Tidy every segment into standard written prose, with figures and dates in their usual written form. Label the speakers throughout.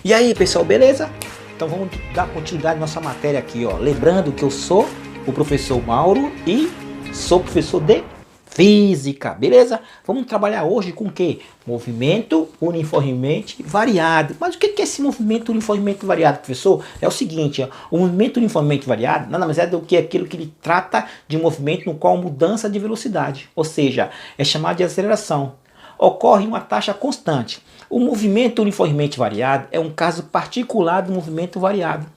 Speaker 1: E aí, pessoal, beleza? Então vamos dar continuidade à nossa matéria aqui, ó. Lembrando que eu sou o professor Mauro e sou professor de Física, beleza? Vamos trabalhar hoje com o quê? Movimento uniformemente variado. Mas o que é esse movimento uniformemente variado, professor? É o seguinte, ó, o movimento uniformemente variado nada mais é do que aquilo que ele trata de um movimento no qual mudança de velocidade, ou seja, é chamado de aceleração, ocorre em uma taxa constante. O movimento uniformemente variado é um caso particular do movimento variado.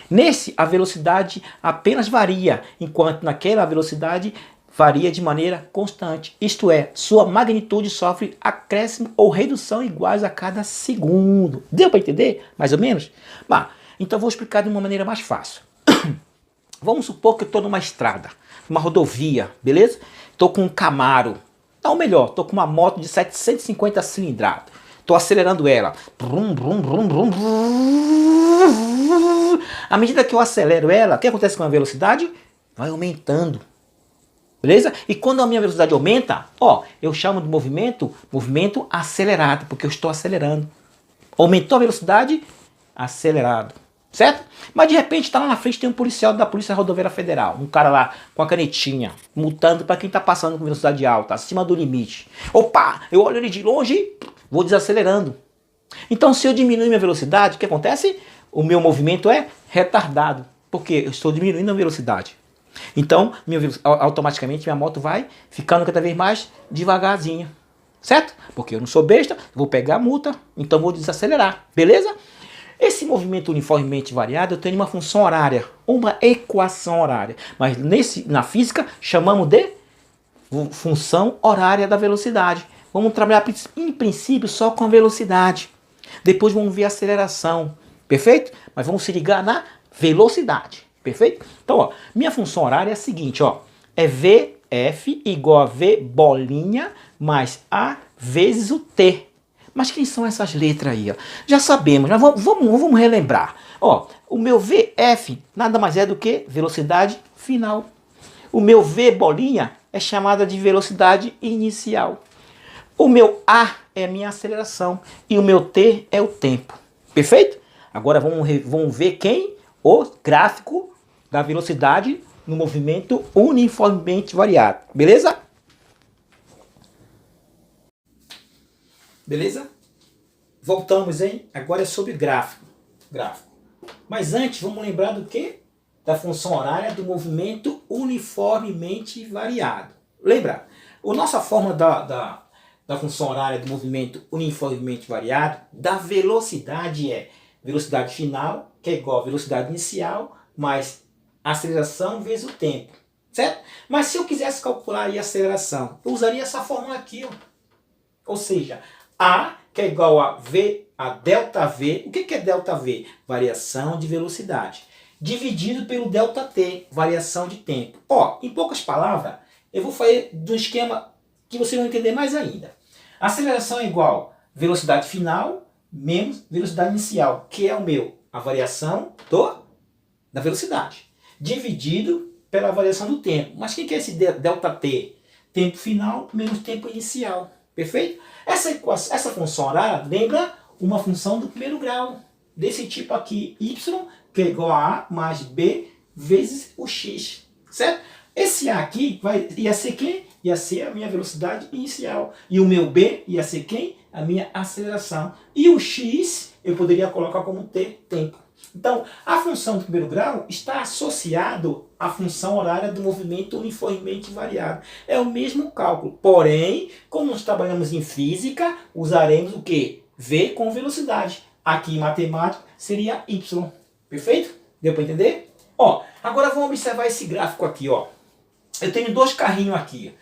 Speaker 1: Nesse, a velocidade apenas varia, enquanto naquela velocidade varia de maneira constante. Isto é, sua magnitude sofre acréscimo ou redução iguais a cada segundo. Deu para entender? Mais ou menos? Bah, então vou explicar de uma maneira mais fácil. Vamos supor que eu estou numa estrada, numa rodovia, beleza? Estou com um Camaro. Ou melhor, estou com uma moto de 750 cilindradas. Estou acelerando ela. À medida que eu acelero ela, o que acontece com a velocidade? Vai aumentando. Beleza? E quando a minha velocidade aumenta, ó, eu chamo de movimento acelerado, porque eu estou acelerando. Aumentou a velocidade, acelerado. Certo? Mas de repente está lá na frente, tem um policial da Polícia Rodoviária Federal, um cara lá com a canetinha, multando para quem está passando com velocidade alta, acima do limite. Opa, eu olho ele de longe, vou desacelerando. Então se eu diminuir minha velocidade, o que acontece? O meu movimento é retardado, porque eu estou diminuindo a velocidade. Então, automaticamente minha moto vai ficando cada vez mais devagarzinha. Certo? Porque eu não sou besta, vou pegar a multa, então vou desacelerar. Beleza? Esse movimento uniformemente variado eu tenho uma função horária, uma equação horária. Mas na física chamamos de função horária da velocidade. Vamos trabalhar em princípio só com a velocidade. Depois vamos ver a aceleração. Perfeito? Mas vamos se ligar na velocidade. Perfeito? Então, ó, minha função horária é a seguinte, ó. É VF igual a V bolinha mais A vezes o T. Mas quem são essas letras aí? Ó? Já sabemos, mas vamos relembrar. Ó, o meu VF nada mais é do que velocidade final. O meu V bolinha é chamada de velocidade inicial. O meu A é a minha aceleração e o meu T é o tempo. Perfeito? Agora vamos ver quem? O gráfico da velocidade no movimento uniformemente variado. Beleza? Beleza? Voltamos, hein? Agora é sobre gráfico. Mas antes, vamos lembrar do quê? Da função horária do movimento uniformemente variado. Lembra? A nossa fórmula da função horária do movimento uniformemente variado, da velocidade é velocidade final, que é igual a velocidade inicial, mais aceleração vezes o tempo. Certo? Mas se eu quisesse calcular a aceleração, eu usaria essa fórmula aqui, ó. Ou seja, A, que é igual a V, a ΔV. O que é ΔV? Variação de velocidade. Dividido pelo ΔT, variação de tempo. Ó, em poucas palavras, eu vou fazer do esquema que vocês vão entender mais ainda. A aceleração é igual a velocidade final menos velocidade inicial, que é a variação da velocidade. Dividido pela variação do tempo. Mas o que é esse ΔT? Tempo final menos tempo inicial. Perfeito? Essa função horária lembra uma função do primeiro grau, desse tipo aqui, y, que é igual a A mais B vezes o x. Certo? Esse A aqui ia ser quem? Ia ser a minha velocidade inicial. E o meu B ia ser quem? A minha aceleração. E o x eu poderia colocar como T, tempo. Então, a função do primeiro grau está associado à função horária do movimento uniformemente variado. É o mesmo cálculo. Porém, como nós trabalhamos em física, usaremos o quê? V com velocidade. Aqui em matemática seria Y. Perfeito? Deu para entender? Ó, agora vamos observar esse gráfico aqui, ó. Eu tenho dois carrinhos aqui.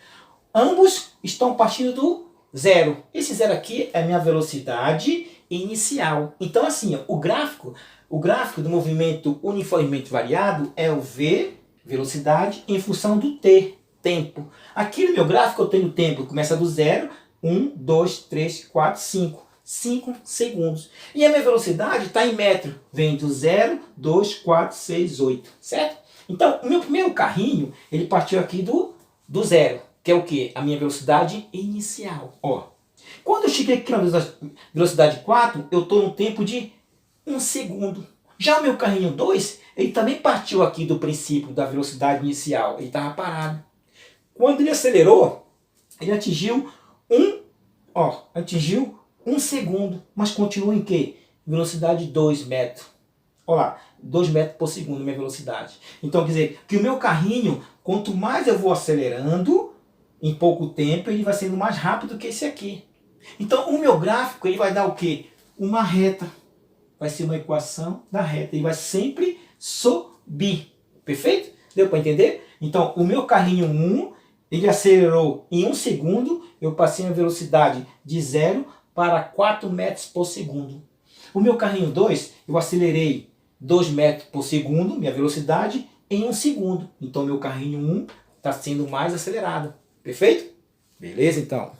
Speaker 1: Ambos estão partindo do zero. Esse zero aqui é a minha velocidade inicial. Então, assim, ó, o gráfico do movimento uniformemente variado é o V, velocidade, em função do T, tempo. Aqui no meu gráfico eu tenho o tempo, começa do zero, 1, 2, 3, 4, 5. 5 segundos. E a minha velocidade está em metro. Vem do 0, 2, 4, 6, 8. Certo? Então, o meu primeiro carrinho, ele partiu aqui do zero. Que é o quê? A minha velocidade inicial. Ó. Quando eu cheguei aqui na velocidade 4, eu estou no tempo de 1 segundo. Já o meu carrinho 2, ele também partiu aqui do princípio da velocidade inicial. Ele estava parado. Quando ele acelerou, ele atingiu atingiu 1 segundo. Mas continua em quê? Velocidade 2 metros. Olha lá, 2 metros por segundo minha velocidade. Então quer dizer que o meu carrinho, quanto mais eu vou acelerando, em pouco tempo, ele vai sendo mais rápido que esse aqui. Então o meu gráfico ele vai dar o quê? Uma reta. Vai ser uma equação da reta. Ele vai sempre subir. Perfeito? Deu para entender? Então o meu carrinho 1, ele acelerou em 1 segundo. Eu passei a velocidade de 0 para 4 metros por segundo. O meu carrinho 2, eu acelerei 2 metros por segundo, minha velocidade, em 1 segundo. Então meu carrinho 1 está sendo mais acelerado. Perfeito? Beleza, então.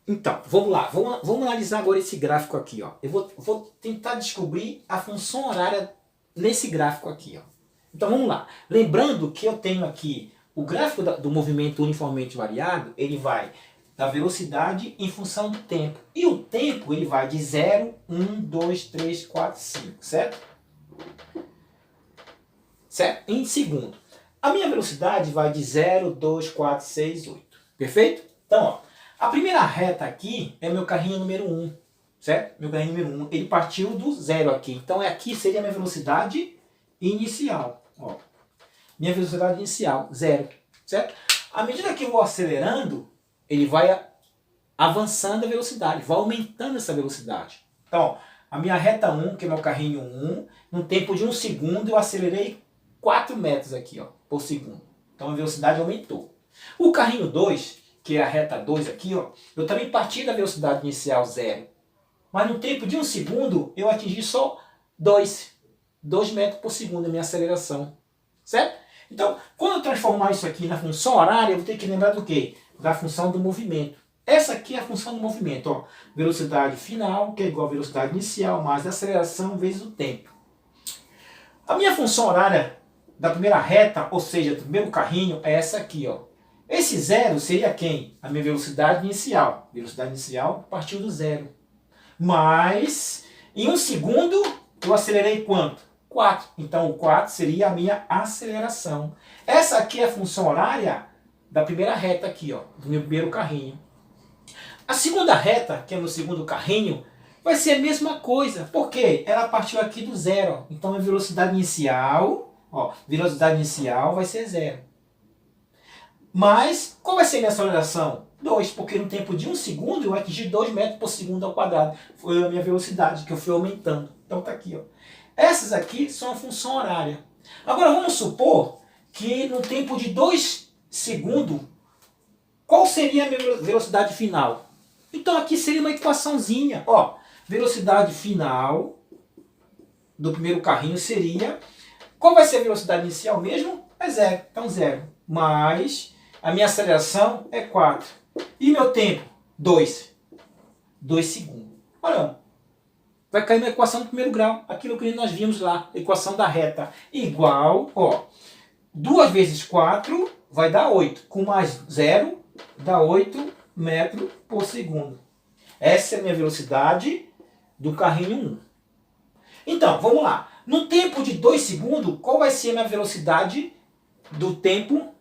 Speaker 1: Então, vamos lá. Vamos analisar agora esse gráfico aqui. Ó. Eu vou tentar descobrir a função horária nesse gráfico aqui. Ó. Então vamos lá. Lembrando que eu tenho aqui o gráfico do movimento uniformemente variado, ele vai da velocidade em função do tempo. E o tempo ele vai de 0, 1, 2, 3, 4, 5, certo? Certo? Em segundo. A minha velocidade vai de 0, 2, 4, 6, 8. Perfeito? Então, ó, a primeira reta aqui é meu carrinho número 1. Certo? Meu carrinho número 1. Ele partiu do 0 aqui. Então, aqui seria a minha velocidade inicial. Ó. Minha velocidade inicial, 0. Certo? À medida que eu vou acelerando, ele vai avançando a velocidade, vai aumentando essa velocidade. Então, a minha reta 1, que é meu carrinho 1, no tempo de 1 segundo eu acelerei 4 metros aqui, ó, por segundo. Então a velocidade aumentou. O carrinho 2, que é a reta 2 aqui, ó, eu também parti da velocidade inicial 0. Mas no tempo de 1 segundo eu atingi só 2 metros por segundo a minha aceleração. Certo? Então, quando eu transformar isso aqui na função horária, eu vou ter que lembrar do quê? Da função do movimento. Essa aqui é a função do movimento. Ó. Velocidade final, que é igual a velocidade inicial, mais a aceleração vezes o tempo. A minha função horária da primeira reta, ou seja, do primeiro carrinho, é essa aqui. Ó. Esse 0 seria quem? A minha velocidade inicial. Velocidade inicial partiu do 0. Mas, em 1 segundo, eu acelerei quanto? 4. Então, o 4 seria a minha aceleração. Essa aqui é a função horária da primeira reta aqui, ó, do meu primeiro carrinho. A segunda reta, que é o meu segundo carrinho, vai ser a mesma coisa. Por quê? Ela partiu aqui do 0. Então, a velocidade inicial, vai ser 0. Mas, qual vai ser a minha aceleração? 2, porque no tempo de 1 segundo eu atingi 2 metros por segundo ao quadrado. Foi a minha velocidade que eu fui aumentando. Então tá aqui, ó. Essas aqui são a função horária. Agora vamos supor que no tempo de 2 segundos, qual seria a minha velocidade final? Então aqui seria uma equaçãozinha. Ó, velocidade final do primeiro carrinho seria... Qual vai ser a velocidade inicial mesmo? É 0. Então 0. Mais a minha aceleração é 4. E meu tempo? 2. 2 segundos. Olha, vai cair na equação do primeiro grau. Aquilo que nós vimos lá. Equação da reta. Igual, ó. 2 vezes 4 vai dar 8. Com mais 0 dá 8 metros por segundo. Essa é a minha velocidade do carrinho 1. Então, vamos lá. No tempo de 2 segundos, qual vai ser a minha velocidade do tempo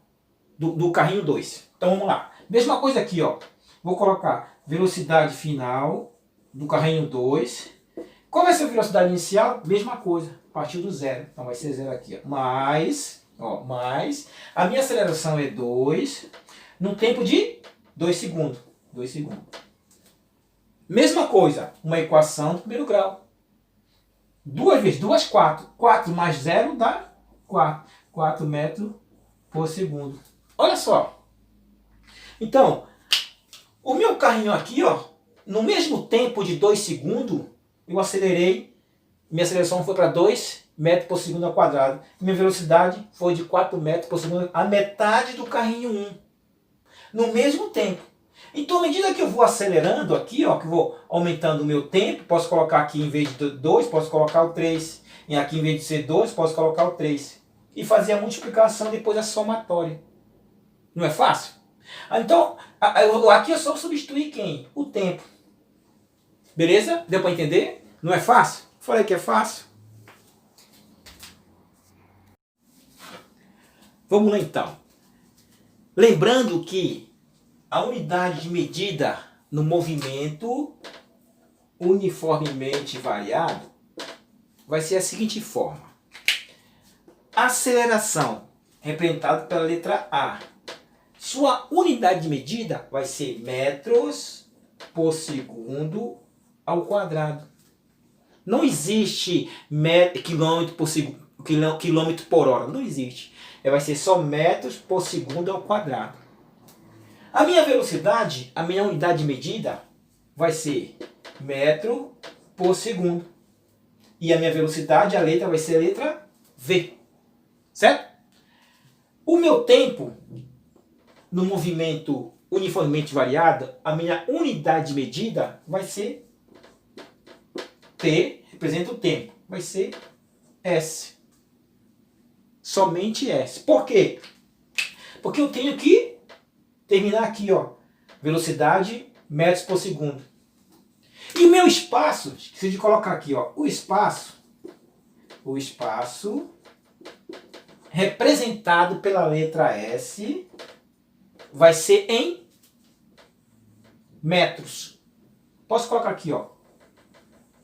Speaker 1: do carrinho 2? Então, vamos lá. Mesma coisa aqui, ó. Vou colocar velocidade final do carrinho 2. Qual vai ser a velocidade inicial? Mesma coisa. Partiu do 0. Então, vai ser 0 aqui, ó. Mais a minha aceleração é 2 no tempo de 2 segundos. 2 segundos. Mesma coisa, uma equação do primeiro grau. 2 vezes 2, 4. 4 mais 0 dá 4. 4 metros por segundo. Olha só. Então, o meu carrinho aqui, ó, no mesmo tempo de 2 segundos, eu acelerei, minha aceleração foi para 2 metros por segundo ao quadrado. Minha velocidade foi de 4 metros por segundo, a metade do carrinho 1. No mesmo tempo. Então, à medida que eu vou acelerando aqui, ó, que eu vou aumentando o meu tempo, posso colocar aqui em vez de 2, posso colocar o 3. E aqui em vez de ser 2, posso colocar o 3. E fazer a multiplicação depois a somatória. Não é fácil? Então, aqui é só substituir quem? O tempo. Beleza? Deu para entender? Não é fácil? Falei que é fácil. Vamos lá então. Lembrando que a unidade de medida no movimento uniformemente variado vai ser a seguinte forma. Aceleração, representada pela letra A. Sua unidade de medida vai ser metros por segundo ao quadrado. Não existe quilômetro por segundo, quilômetro por hora. Não existe. Vai ser só metros por segundo ao quadrado. A minha velocidade, a minha unidade de medida, vai ser metro por segundo. E a minha velocidade, a letra vai ser a letra V. Certo? O meu tempo no movimento uniformemente variado, a minha unidade de medida vai ser T, representa o tempo, vai ser S. Somente S. Por quê? Porque eu tenho que terminar aqui, ó, velocidade metros por segundo. E meu espaço, esqueci de colocar aqui, ó, o espaço representado pela letra S vai ser em metros. Posso colocar aqui, ó,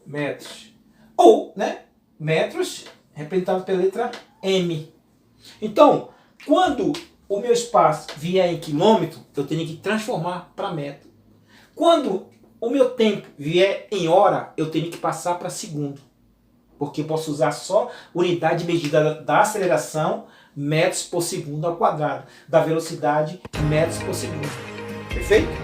Speaker 1: metros. Ou, né, metros representado pela letra M. Então, quando o meu espaço vier em quilômetro, eu tenho que transformar para metro. Quando o meu tempo vier em hora, eu tenho que passar para segundo. Porque eu posso usar só unidade de medida da aceleração, metros por segundo ao quadrado. Da velocidade, metros por segundo. Perfeito?